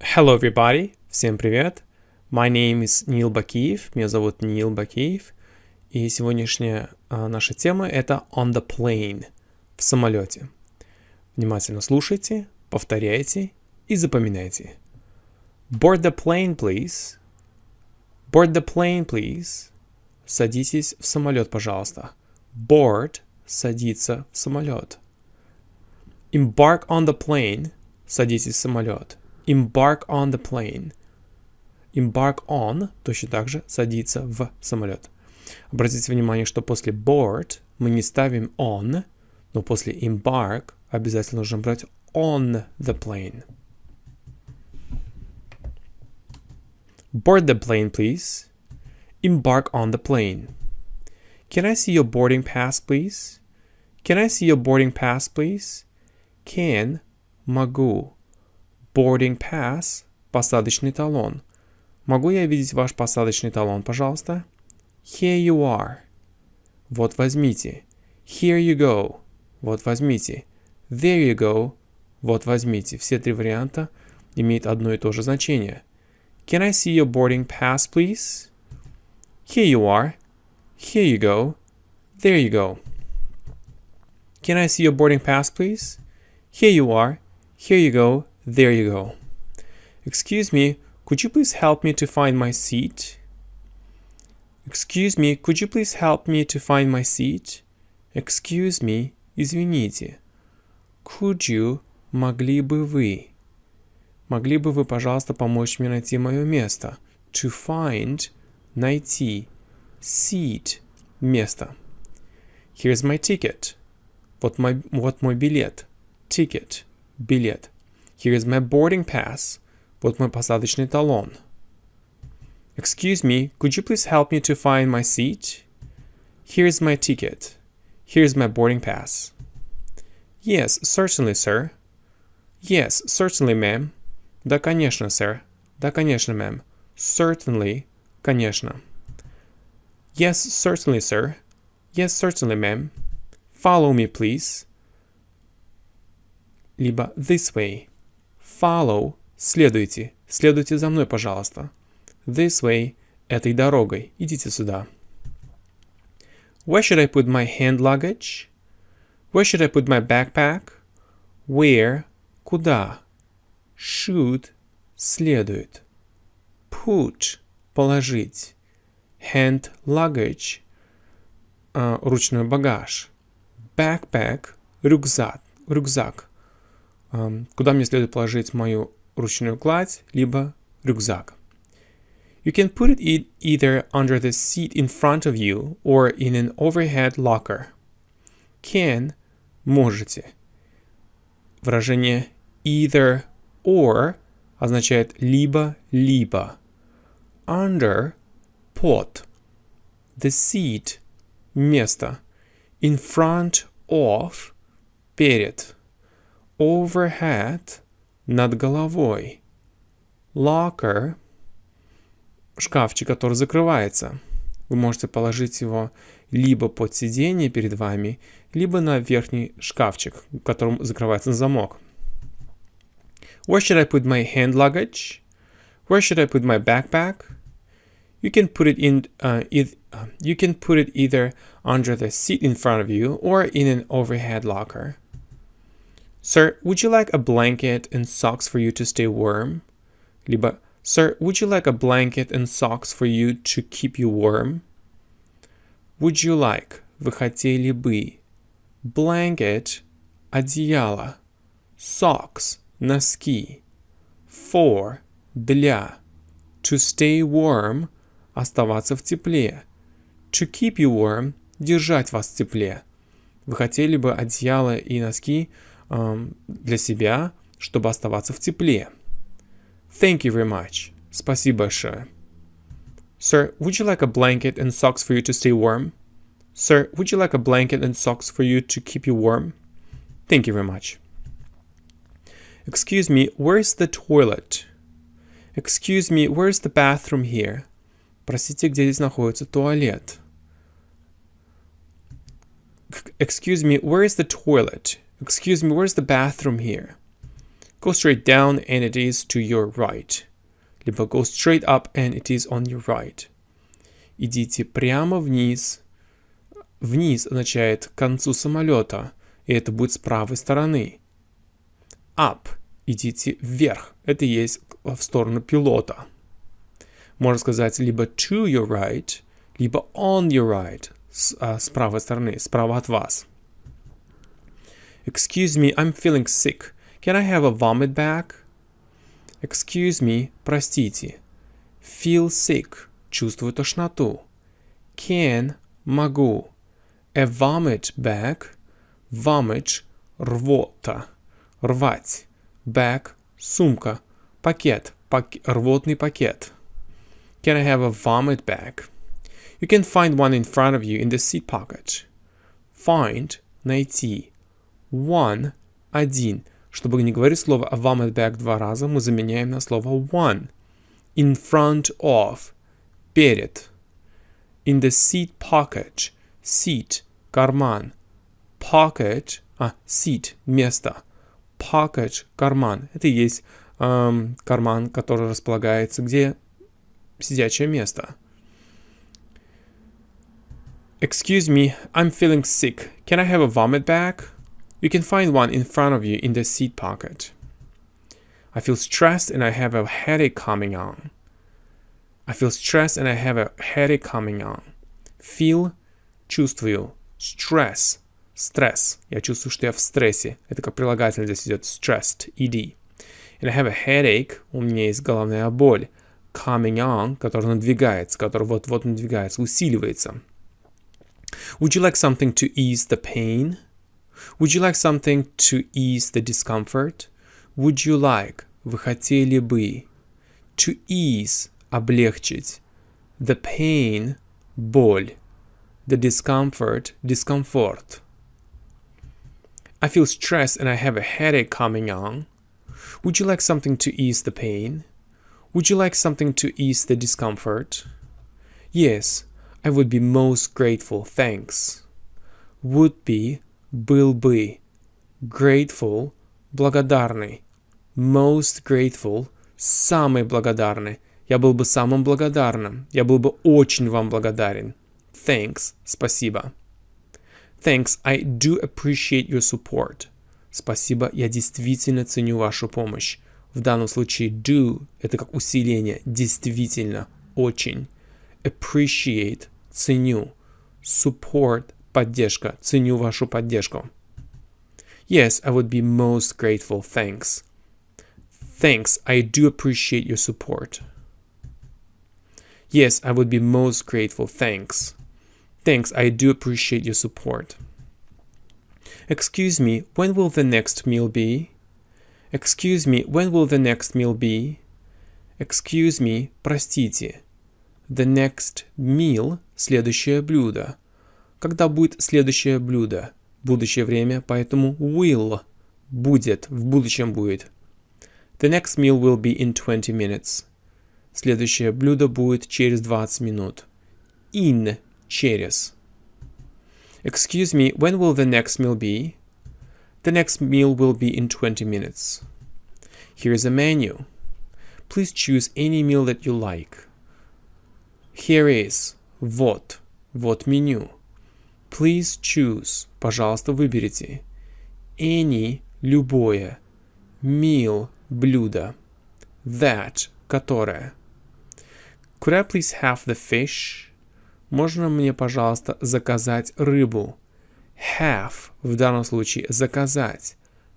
Hello everybody, всем привет. My name is Neil Бакиев, меня зовут Нил Бакиев. И сегодняшняя наша тема это on the plane, в самолете. Внимательно слушайте, повторяйте и запоминайте. Board the plane, please. Board the plane, please. Садитесь в самолет, пожалуйста. Board – садиться в самолет. Embark on the plane – садитесь в самолет. Embark on the plane. Embark on точно так же садиться в самолет. Обратите внимание, что после board мы не ставим on, но после embark обязательно нужно брать on the plane. Board the plane, please. Embark on the plane. Can I see your boarding pass, please? Can I see your boarding pass, please? Can – могу. Boarding pass – посадочный талон. Могу я видеть ваш посадочный талон, пожалуйста? Here you are. Вот возьмите. Here you go. Вот возьмите. There you go. Вот возьмите. Все три варианта имеют одно и то же значение. Can I see your boarding pass, please? Here you are. Here you go. There you go. Can I see your boarding pass, please? Here you are. Here you go. There you go. Excuse me, could you please help me to find my seat? Excuse me, could you please help me to find my seat? Excuse me, извините. Could you, могли бы вы? Могли бы вы, пожалуйста, помочь мне найти мое место? To find, найти. Seat, место. Here's my ticket. Вот мой билет. Ticket, билет. Here's my boarding pass. Вот мой посадочный талон. Excuse me, could you please help me to find my seat? Here's my ticket. Here's my boarding pass. Yes, certainly, sir. Yes, certainly, ma'am. Да, конечно, sir. Да, конечно, ma'am. Certainly, конечно. Yes, certainly, sir. Yes, certainly, ma'am. Follow me, please. Либо this way. Follow – следуйте. Следуйте за мной, пожалуйста. This way – этой дорогой. Идите сюда. Where should I put my hand luggage? Where should I put my backpack? Where – куда? Should – следует. Put – положить. Hand luggage – ручной багаж. Backpack – рюкзак. Куда мне следует положить мою ручную кладь, либо рюкзак. You can put it either under the seat in front of you or in an overhead locker. Can – можете. Выражение either or означает либо. Under – под. The seat – место. In front of – перед. Overhead – над головой. Locker – шкафчик, который закрывается. Вы можете положить его либо под сиденье перед вами, либо на верхний шкафчик, в котором закрывается замок. Where should I put my hand luggage? Where should I put my backpack? You can put it either under the seat in front of you or in an overhead locker. Sir, would you like a blanket and socks for you to stay warm? Либо, Sir, would you like a blanket and socks for you to keep you warm? Would you like, вы хотели бы. Blanket, одеяло. Socks, носки. For, для. To stay warm, оставаться в тепле. To keep you warm, держать вас в тепле. Вы хотели бы одеяло и носки для себя, чтобы оставаться в тепле. Thank you very much. Спасибо большое. Sir, would you like a blanket and socks for you to stay warm? Sir, would you like a blanket and socks for you to keep you warm? Thank you very much. Excuse me, where's the toilet? Excuse me, where's the bathroom here? Простите, где здесь находится туалет? Excuse me, where is the toilet? Excuse me, where's the bathroom here? Go straight down and it is to your right. Либо go straight up and it is on your right. Идите прямо вниз. Вниз означает к концу самолета, и это будет с правой стороны. Up. Идите вверх. Это есть в сторону пилота. Можно сказать либо to your right, либо on your right. С правой стороны, справа от вас. Excuse me, I'm feeling sick. Can I have a vomit bag? Excuse me, простите. Feel sick. Чувствую тошноту. Can. Могу. A vomit bag. Vomit. Рвота. Рвать. Bag. Сумка. Пакет. Рвотный пакет. Can I have a vomit bag? You can find one in front of you in the seat pocket. Find. Найти. One. Один. Чтобы не говорить слово vomit bag два раза, мы заменяем на слово one. In front of. Перед. In the seat pocket. Seat. Карман. Pocket. Seat. Место. Pocket. Карман. Это и есть карман, который располагается где? Сидячее место. Excuse me, I'm feeling sick. Can I have a vomit bag? You can find one in front of you in the seat pocket. I feel stressed and I have a headache coming on. I feel stressed and I have a headache coming on. Feel – чувствую. Stress – стресс. Я чувствую, что я в стрессе. Это как прилагательное здесь идет stressed, ed. And I have a headache – у меня есть головная боль. Coming on – который надвигается, который вот-вот надвигается, усиливается. Would you like something to ease the pain? Would you like something to ease the discomfort? Would you like – вы хотели бы. To ease – облегчить. The pain – боль. The discomfort – дискомфорт. I feel stressed and I have a headache coming on. Would you like something to ease the pain? Would you like something to ease the discomfort? Yes, I would be most grateful, thanks. Would be – был бы. Grateful – благодарный. Most grateful – самый благодарный. Я был бы самым благодарным. Я был бы очень вам благодарен. Thanks – спасибо. Thanks, I do appreciate your support. Спасибо, я действительно ценю вашу помощь. В данном случае do – это как усиление. Действительно, очень. Appreciate – ценю. Support – поддержка. Ценю вашу поддержку. Yes, I would be most grateful, thanks. Thanks, I do appreciate your support. Yes, I would be most grateful, thanks. Thanks, I do appreciate your support. Excuse me, when will the next meal be? Excuse me, when will the next meal be? Excuse me, простите. The next meal – следующее блюдо. Когда будет следующее блюдо? Будущее время, поэтому will – будет, в будущем будет. The next meal will be in 20 minutes. Следующее блюдо будет через 20 минут. In – через. Excuse me, when will the next meal be? The next meal will be in 20 minutes. Here's a menu. Please choose any meal that you like. Here is. Вот. Вот меню. Please choose. Пожалуйста, выберите. Any. Любое. Meal. Блюдо. That. Которое. Could I please have the fish? Можно мне, пожалуйста, заказать рыбу? Have. В данном случае заказать.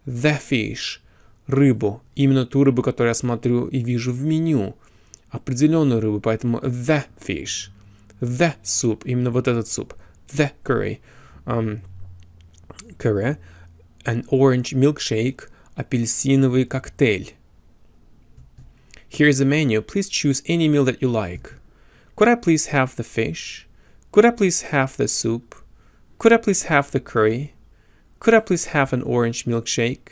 The fish. Рыбу. Именно ту рыбу, которую я смотрю и вижу в меню. Определенную рыбу, поэтому the fish. The soup. Именно вот этот суп. The curry. Curry. An orange milkshake. Апельсиновый коктейль. Here's a menu. Please choose any meal that you like. Could I please have the fish? Could I please have the soup? Could I please have the curry? Could I please have an orange milkshake?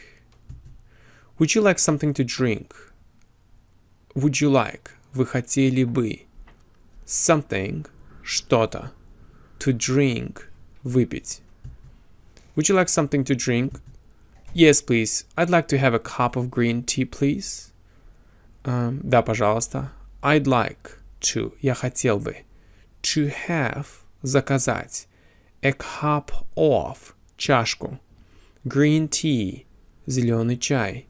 Would you like something to drink? Would you like? Вы хотели бы. Something. Что-то. To drink. Выпить. Would you like something to drink? Yes, please. I'd like to have a cup of green tea, please. Да, пожалуйста. I'd like to. Я хотел бы. To have. Заказать. A cup of. Чашку. Green tea. Зеленый чай.